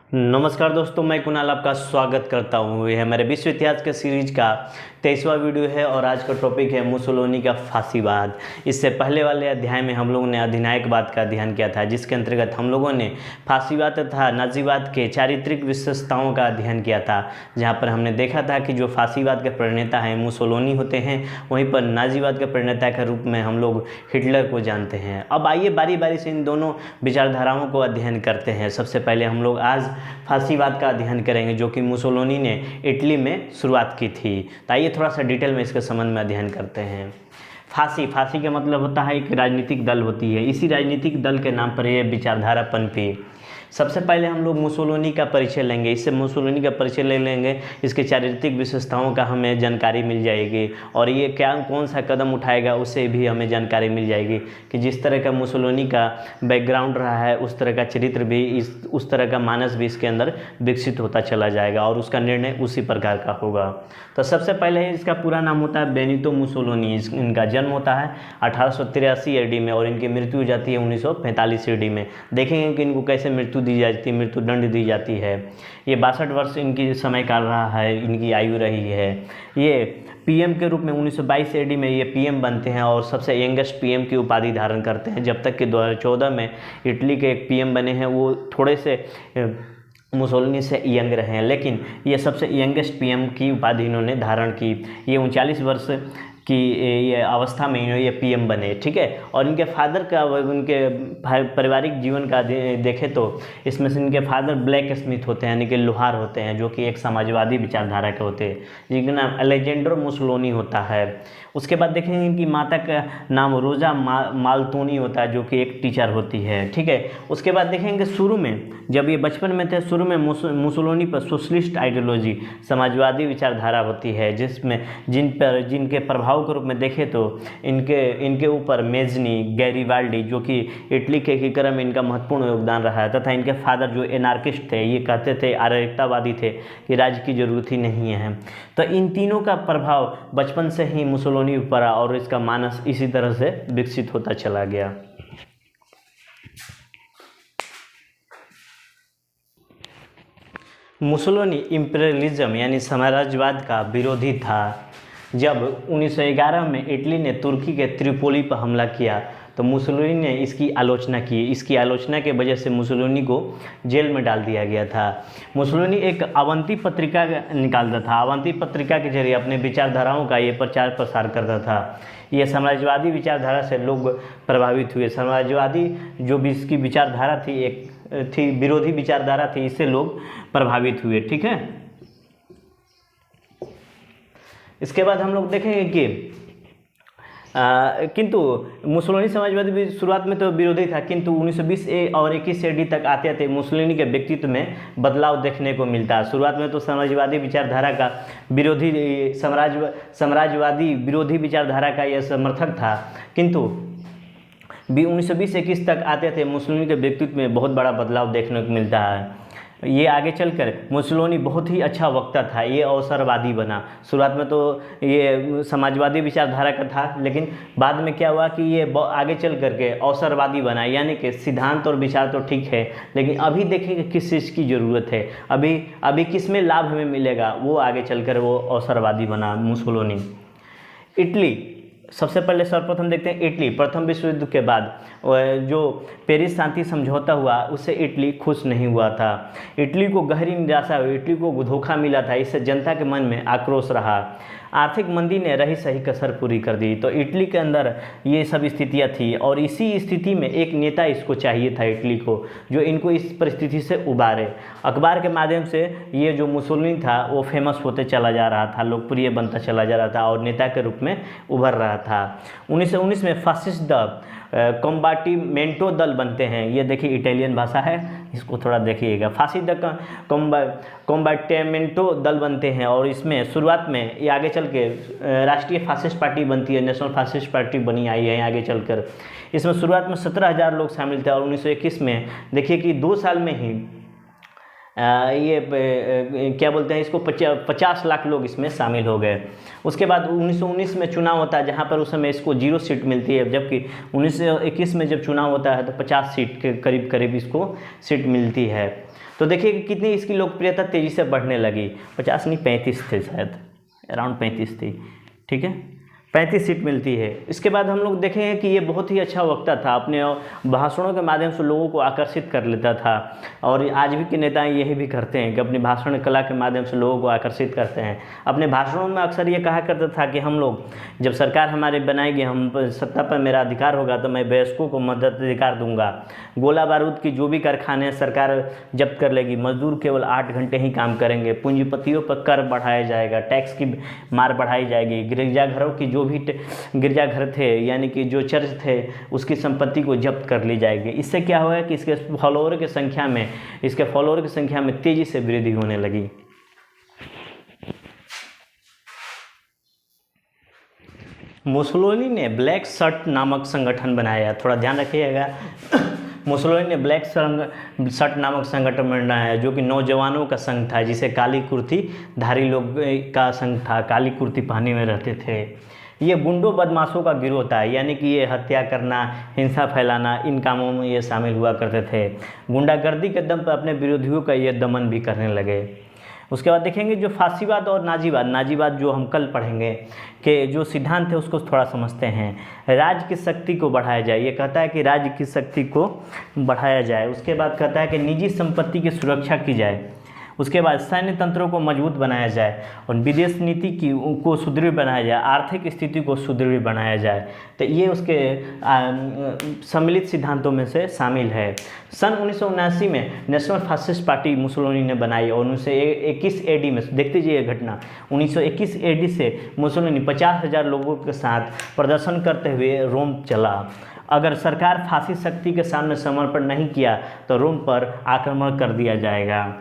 नमस्कार दोस्तों, मैं कुणाल आपका स्वागत करता हूँ। यह हमारे विश्व इतिहास के सीरीज का 23वां वीडियो है और आज का टॉपिक है मुसोलिनी का फांसीवाद। इससे पहले वाले अध्याय में हम लोगों ने अधिनायकवाद का अध्ययन किया था, जिसके अंतर्गत हम लोगों ने फांसीवाद तथा नाजीवाद के चारित्रिक विशेषताओं का अध्ययन किया था, जहाँ पर हमने देखा था कि जो फांसीवाद के प्रणेता हैं मुसोलिनी होते हैं, वहीं पर नाजीवाद के प्रणेता के रूप में हम लोग हिटलर को जानते हैं। अब आइए बारी बारी से इन दोनों विचारधाराओं को अध्ययन करते हैं। सबसे पहले हम लोग आज फांसीवाद का अध्ययन करेंगे, जो कि मुसोलिनी ने इटली में शुरुआत की थी। तो आइए थोड़ा सा डिटेल में इसके संबंध में अध्ययन करते हैं। फांसी का मतलब होता है एक राजनीतिक दल होती है, इसी राजनीतिक दल के नाम पर यह विचारधारा पनपी। सबसे पहले हम लोग मुसोलिनी का परिचय लेंगे, इससे मुसोलिनी का परिचय ले लेंगे, इसके चारित्रिक विशेषताओं का हमें जानकारी मिल जाएगी और ये कौन सा कदम उठाएगा उससे भी हमें जानकारी मिल जाएगी कि जिस तरह का मुसोलिनी का बैकग्राउंड रहा है उस तरह का चरित्र भी उस तरह का मानस भी इसके अंदर विकसित होता चला जाएगा और उसका निर्णय उसी प्रकार का होगा। तो सबसे पहले इसका पूरा नाम होता है बेनितो मुसोलिनी। इनका जन्म होता है 1883 AD में और इनकी मृत्यु हो जाती है 1945 AD में। देखेंगे कि इनको कैसे मृत्यु दी जाती है, मृत्यु दंड दी जाती है। ये 62 वर्ष इनकी समय काल रहा है, इनकी आयु रही है। ये पीएम के रूप में 1922 AD में ये पीएम बनते हैं और सबसे यंगेस्ट पीएम की उपाधि धारण करते हैं। जब तक कि 2014 में इटली के एक पीएम बने हैं वो थोड़े से मुसोलिनी से यंग रहे हैं, लेकिन ये सबसे यंगेस्ट पीएम की उपाधि इन्होंने धारण की। ये 39 वर्ष कि ये अवस्था में ये पीएम बने, ठीक है। और इनके फादर का, उनके पारिवारिक जीवन का देखें तो इसमें से इनके फादर ब्लैक स्मिथ होते हैं, यानी कि लोहार होते हैं, जो कि एक समाजवादी विचारधारा के होते हैं, जिनका नाम अलेजेंड्रो मुसोलिनी होता है। उसके बाद देखेंगे इनकी माता का नाम रोजा माल्तोनी होता है, जो कि एक टीचर होती है, ठीक है। उसके बाद देखेंगे शुरू में जब ये बचपन में थे, शुरू में मुसोलिनी पर सोशलिस्ट आइडियोलॉजी, समाजवादी विचारधारा होती है, जिसमें जिनके प्रभाव के रूप में देखें तो इनके ऊपर मेजनी, गैरिबाल्डी, जो कि इटली के एकीकरण में इनका महत्वपूर्ण योगदान रहा है, तथा इनके फादर जो एनार्किस्ट थे, ये कहते थे, अराजकतावादी थे कि राज्य की जरूरत ही नहीं है। तो इन तीनों का प्रभाव बचपन से ही मुसोलिनी पर पड़ा और इसका मानस इसी तरह से विकसित होता चला गया। मुसोलिनी इंपीरियलिज्म यानी साम्राज्यवाद का विरोधी था। जब 1911 में इटली ने तुर्की के त्रिपोली पर हमला किया तो मुसोलिनी ने इसकी आलोचना की। इसकी आलोचना के वजह से मुसोलिनी को जेल में डाल दिया गया था। मुसोलिनी एक अवंती पत्रिका निकालता था, अवंती पत्रिका के जरिए अपने विचारधाराओं का ये प्रचार प्रसार करता था। ये साम्राज्यवादी विचारधारा से लोग प्रभावित हुए। साम्राज्यवादी जो भी इसकी विचारधारा थी, एक थी विरोधी विचारधारा थी, इससे लोग प्रभावित हुए, ठीक है। इसके बाद हम लोग देखेंगे कि किंतु मुसोलिनी समाजवादी भी शुरुआत में तो विरोधी था, किंतु 1920 और 21 AD तक आते आते मुसोलिनी के व्यक्तित्व में बदलाव देखने को मिलता है। शुरुआत में तो साम्राज्यवादी विचारधारा का विरोधी, साम्राज्यवादी विरोधी विचारधारा का यह समर्थक था, किंतु 1920-21 तक आते थे मुसोलिनी के व्यक्तित्व में बहुत बड़ा बदलाव देखने को मिलता है। ये आगे चलकर मुसोलिनी बहुत ही अच्छा वक्ता था, ये अवसरवादी बना। शुरुआत में तो ये समाजवादी विचारधारा का था, लेकिन बाद में क्या हुआ कि ये आगे चल करके अवसरवादी बना, यानी कि सिद्धांत और विचार तो ठीक है, लेकिन अभी देखेंगे किस चीज़ की ज़रूरत है, अभी किस में लाभ हमें मिलेगा, वो आगे चलकर वो अवसरवादी बना मुसोलिनी। इटली, सबसे पहले सर्वप्रथम देखते हैं इटली। प्रथम विश्व युद्ध के बाद जो पेरिस शांति समझौता हुआ उससे इटली खुश नहीं हुआ था। इटली को गहरी निराशा हुई, इटली को धोखा मिला था, इससे जनता के मन में आक्रोश रहा। आर्थिक मंदी ने रही सही कसर पूरी कर दी। तो इटली के अंदर ये सब स्थितियाँ थी और इसी स्थिति में एक नेता इसको चाहिए था, इटली को, जो इनको इस परिस्थिति से उबारे। अखबार के माध्यम से ये जो मुसोलिनी था वो फेमस होते चला जा रहा था, लोकप्रिय बनता चला जा रहा था और नेता के रूप में उभर रहा था। 1919 में फासिस्ट दल कॉम्बाटिमेंटो दल बनते हैं। ये देखिए इटालियन भाषा है, इसको थोड़ा देखिएगा। फासिस्ट कॉम्बाटिमेंटो दल बनते हैं और इसमें शुरुआत में ये आगे चल के राष्ट्रीय फासिस्ट पार्टी बनती है, नेशनल फासिस्ट पार्टी बनी आई है आगे चलकर। इसमें शुरुआत में 17,000 लोग शामिल थे और 1921 में देखिए कि 2 साल में ही क्या बोलते हैं इसको 50 लाख लोग इसमें शामिल हो गए। उसके बाद 1919 में चुनाव होता है, जहाँ पर उस समय इसको 0 सीट मिलती है, जबकि 1921 में जब चुनाव होता है तो 50 सीट के करीब करीब इसको सीट मिलती है। तो देखिए कि कितनी इसकी लोकप्रियता तेज़ी से बढ़ने लगी। 50 नहीं 35 थे शायद, अराउंड 35 थी, ठीक है, 35 सीट मिलती है। इसके बाद हम लोग देखेंगे कि ये बहुत ही अच्छा वक्ता था, अपने भाषणों के माध्यम से लोगों को आकर्षित कर लेता था, और आज भी के नेता यही भी करते हैं कि अपनी भाषण कला के माध्यम से लोगों को आकर्षित करते हैं। अपने भाषणों में अक्सर ये कहा करता था कि हम लोग जब सरकार हमारे बनाएगी, हम सत्ता पर मेरा अधिकार होगा तो मैं वयस्कों को मददाधिकार दूंगा, गोला बारूद की जो भी कारखाने सरकार जब्त कर लेगी, मजदूर केवल 8 घंटे ही काम करेंगे, पूंजीपतियों पर कर बढ़ाया जाएगा, टैक्स की मार बढ़ाई जाएगी, गिरजाघरों की जो भी गिरजाघर थे यानी कि जो चर्च थे उसकी संपत्ति को जब्त कर ली जाएगी। इससे क्या हुआ कि इसके फॉलोअर की संख्या में तेजी से वृद्धि होने लगी। मुसोलिनी ने ब्लैक शर्ट नामक संगठन बनाया, थोड़ा ध्यान रखिएगा। मुसोलिनी ने ब्लैक शर्ट नामक संगठन बनाया जो कि नौजवानों का संघ था, जिसे काली कुर्ती धारी लोग का संघ था, काली कुर्ती पहने में रहते थे। ये गुंडों बदमाशों का गिरोह था, यानी कि ये हत्या करना, हिंसा फैलाना, इन कामों में ये शामिल हुआ करते थे। गुंडागर्दी के दम पर अपने विरोधियों का ये दमन भी करने लगे। उसके बाद देखेंगे जो फांसीवाद और नाजीवाद जो हम कल पढ़ेंगे कि जो सिद्धांत है उसको थोड़ा समझते हैं। राज्य की शक्ति को बढ़ाया जाए, ये कहता है कि राज्य की शक्ति को बढ़ाया जाए। उसके बाद कहता है कि निजी संपत्ति की सुरक्षा की जाए। उसके बाद सैन्य तंत्रों को मजबूत बनाया जाए और विदेश नीति को सुदृढ़ बनाया जाए, आर्थिक स्थिति को सुदृढ़ बनाया जाए। तो ये उसके सम्मिलित सिद्धांतों में से शामिल है। सन 1979 में नेशनल फासिस्ट पार्टी मुसोलिनी ने बनाई और 1921 AD में, देखते जाइए घटना, 1921 AD से मुसोलिनी 50,000 लोगों के साथ प्रदर्शन करते हुए रोम चला। अगर सरकार फासिस्ट शक्ति के सामने समर्पण नहीं किया तो रोम पर आक्रमण कर दिया जाएगा।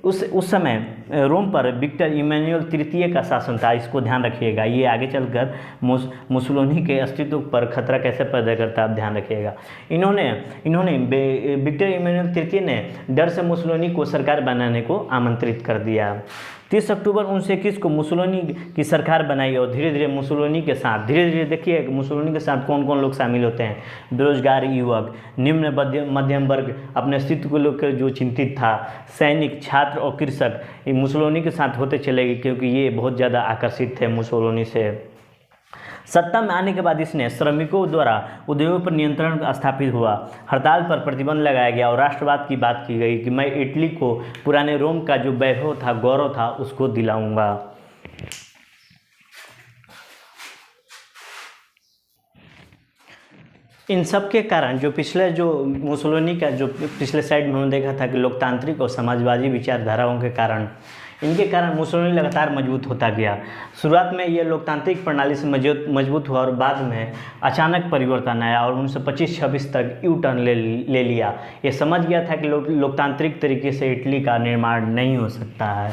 उस समय रोम पर विक्टर इमैनुअल तृतीय का शासन था, इसको ध्यान रखिएगा। ये आगे चलकर मुसोलिनी के अस्तित्व पर खतरा कैसे पैदा करता है, आप ध्यान रखिएगा। इन्होंने विक्टर इमैनुअल तृतीय ने डर से मुसोलिनी को सरकार बनाने को आमंत्रित कर दिया। 30 अक्टूबर 1921 को मुसोलिनी की सरकार बनाई और धीरे धीरे मुसोलिनी के साथ देखिए मुसोलिनी के साथ कौन कौन लोग शामिल होते हैं। बेरोजगार युवक, निम्न मध्यम वर्ग, अपने अस्तित्व को लेकर जो चिंतित था, सैनिक, छात्र और कृषक, ये मुसोलिनी के साथ होते चले गए क्योंकि ये बहुत ज़्यादा आकर्षित थे मुसोलिनी से। सत्ता में आने के बाद इसने श्रमिकों द्वारा उद्योगों पर नियंत्रण स्थापित हुआ, हड़ताल पर प्रतिबंध लगाया गया और राष्ट्रवाद की बात की गई कि मैं इटली को पुराने रोम का जो वैभव था, गौरव था, उसको दिलाऊंगा। इन सब के कारण जो मुसोलिनी का जो पिछले साइड में हमने देखा था कि लोकतांत्रिक और समाजवादी विचारधाराओं के कारण, इनके कारण मुसोलिनी लगातार मजबूत होता गया। शुरुआत में ये लोकतांत्रिक प्रणाली से मजबूत हुआ और बाद में अचानक परिवर्तन आया और 1925-26 तक यू टर्न ले लिया। ये समझ गया था कि लोकतांत्रिक तरीके से इटली का निर्माण नहीं हो सकता है।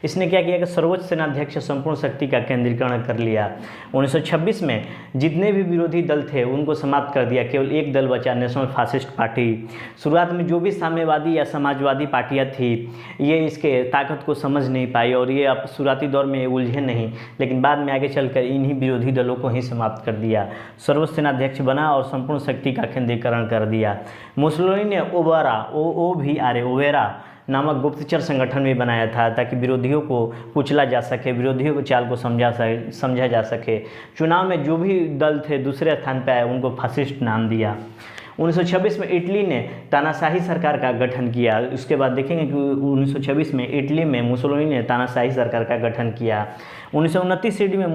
इसने क्या किया कि सर्वोच्च सेनाध्यक्ष संपूर्ण शक्ति का केंद्रीकरण कर लिया। 1926 में जितने भी विरोधी दल थे उनको समाप्त कर दिया, केवल एक दल बचा, नेशनल फासिस्ट पार्टी। शुरुआत में जो भी साम्यवादी या समाजवादी पार्टियां थी ये इसके ताकत को समझ नहीं पाई और ये अब शुरुआती दौर में उलझे नहीं, लेकिन बाद में आगे चलकर इन्हीं विरोधी दलों को ही समाप्त कर दिया। सर्वोच्च सेनाध्यक्ष बना और संपूर्ण शक्ति का केंद्रीकरण कर दिया। मुसोलिनी ने ओवेरा नामक गुप्तचर संगठन भी बनाया था ताकि विरोधियों को कुचला जा सके, विरोधियों को चाल को समझा जा सके। चुनाव में जो भी दल थे दूसरे स्थान पर आए उनको फासिस्ट नाम दिया। 1926 में इटली ने तानाशाही सरकार का गठन किया। उसके बाद देखेंगे कि 1926 में इटली में मुसोलिनी ने तानाशाही सरकार का गठन किया। 1929 ईस्वी में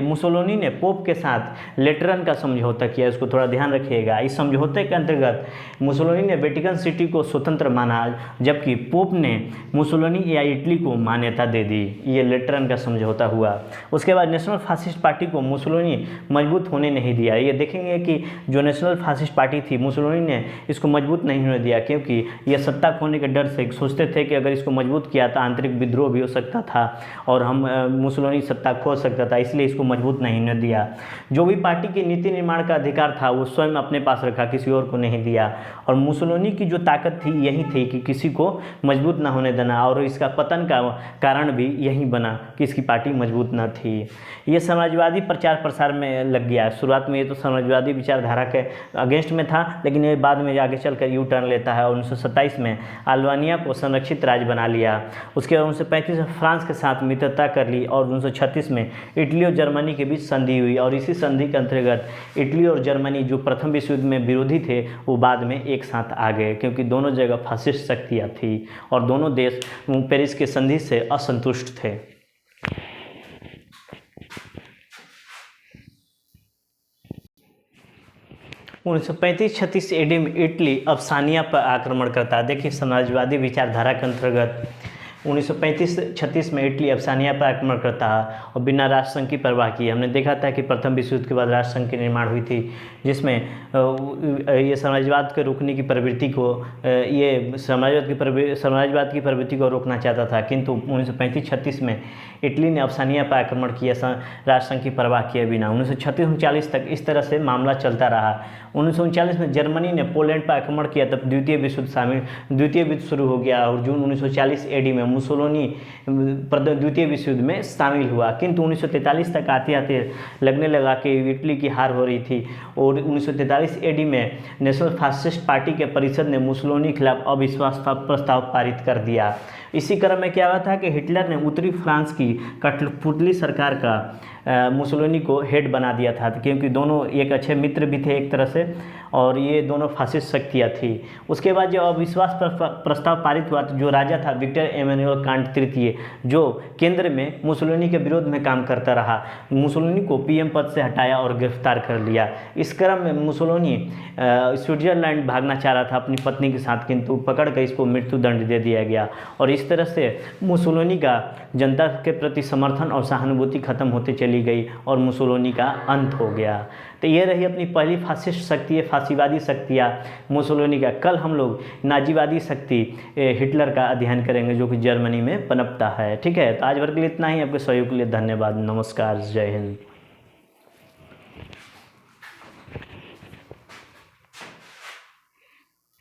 मुसोलिनी ने पोप के साथ लेटरन का समझौता किया, इसको थोड़ा ध्यान रखिएगा। इस समझौते के अंतर्गत मुसोलिनी ने वेटिकन सिटी को स्वतंत्र माना, जबकि पोप ने मुसोलिनी या इटली को मान्यता दे दी। ये लेटरन का समझौता हुआ। उसके बाद नेशनल फासिस्ट पार्टी को मुसोलिनी मजबूत होने नहीं दिया। ये देखेंगे कि जो नेशनल फासिस्ट पार्टी थी मुसोलिनी ने इसको मजबूत नहीं होने दिया, क्योंकि यह सत्ता खोने के डर से सोचते थे कि अगर इसको मजबूत किया तो आंतरिक विद्रोह भी हो सकता था और हम मुसोलिनी सत्ता खो सकता था, इसलिए इसको मजबूत नहीं ने दिया। जो भी पार्टी के नीति निर्माण का अधिकार था वो स्वयं अपने पास रखा, किसी और को नहीं दिया। और मुसोलिनी की जो ताकत थी यही थी कि किसी को मजबूत ना होने देना, और इसका पतन का कारण भी यही बना कि इसकी पार्टी मजबूत न थी। ये समाजवादी प्रचार प्रसार में लग गया। शुरुआत में ये तो समाजवादी विचारधारा के अगेंस्ट में था, लेकिन ये बाद में आगे चलकर यू टर्न लेता है और 1927 में अल्बानिया को संरक्षित राज्य बना लिया। उसके बाद 1935 में फ्रांस के साथ मित्रता कर ली और 1936 में इटली और जर्मनी के बीच संधि हुई। और इसी संधि के अंतर्गत इटली और जर्मनी जो प्रथम विश्व युद्ध में विरोधी थे वो बाद में एक साथ आ गए, क्योंकि दोनों जगह फासिस्ट शक्तियाँ थी और दोनों देश पेरिस के संधि से असंतुष्ट थे। 1935-36 AD में इटली अफसानिया पर आक्रमण करता है। देखिए, समाजवादी विचारधारा के अंतर्गत 1935-36 में इटली अफसानिया पर आक्रमण करता है और बिना राष्ट्रसंघ की परवाह किए। हमने देखा था कि प्रथम विश्व युद्ध के बाद राष्ट्रसंघ की निर्माण हुई थी, जिसमें ये समाजवाद के रोकने की प्रवृत्ति को ये समाजवाद की प्रवृत्ति को रोकना चाहता था। किंतु 1935-36 में इटली ने अफसानिया पर आक्रमण किया राष्ट्रसंघ की परवाह किए बिना। 1936-39 तक इस तरह से मामला चलता रहा। 1939 में जर्मनी ने पोलैंड पर आक्रमण किया, तब द्वितीय विश्व शुरू हो गया और जून 1940 AD में मुसोलिनी द्वितीय विश्व युद्ध में शामिल हुआ। किंतु 1943 तक आते आते लगने लगा कि इटली की हार हो रही थी और 1943 AD में नेशनल फासिस्ट पार्टी के परिषद ने मुसोलिनी के खिलाफ अविश्वास प्रस्ताव पारित कर दिया। इसी क्रम में क्या हुआ था कि हिटलर ने उत्तरी फ्रांस की कठपुतली सरकार का मुसोलिनी को हेड बना दिया था, क्योंकि दोनों एक अच्छे मित्र भी थे एक तरह से, और ये दोनों फासिस्ट शक्तियाँ थी। उसके बाद जो अविश्वास प्रस्ताव पारित हुआ तो जो राजा था विक्टर एमेनुएल कांट तृतीय, जो केंद्र में मुसोलिनी के विरोध में काम करता रहा, मुसोलिनी को PM पद से हटाया और गिरफ्तार कर लिया। इस क्रम में मुसोलिनी स्विट्जरलैंड भागना चाह रहा था अपनी पत्नी के साथ, किंतु पकड़ कर इसको मृत्युदंड दे दिया गया और इस तरह से मुसोलिनी का जनता के प्रति समर्थन और सहानुभूति खत्म होते चली गई और मुसोलिनी का अंत हो गया। तो ये रही अपनी पहली फासिस्ट शक्ति, फासीवादी शक्तियाँ मुसोलिनी का। कल हम लोग नाजीवादी शक्ति हिटलर का अध्ययन करेंगे, जो कि जर्मनी में पनपता है। ठीक है, तो आज भर के लिए इतना ही। आपके सहयोग के लिए धन्यवाद। नमस्कार, जय हिंद।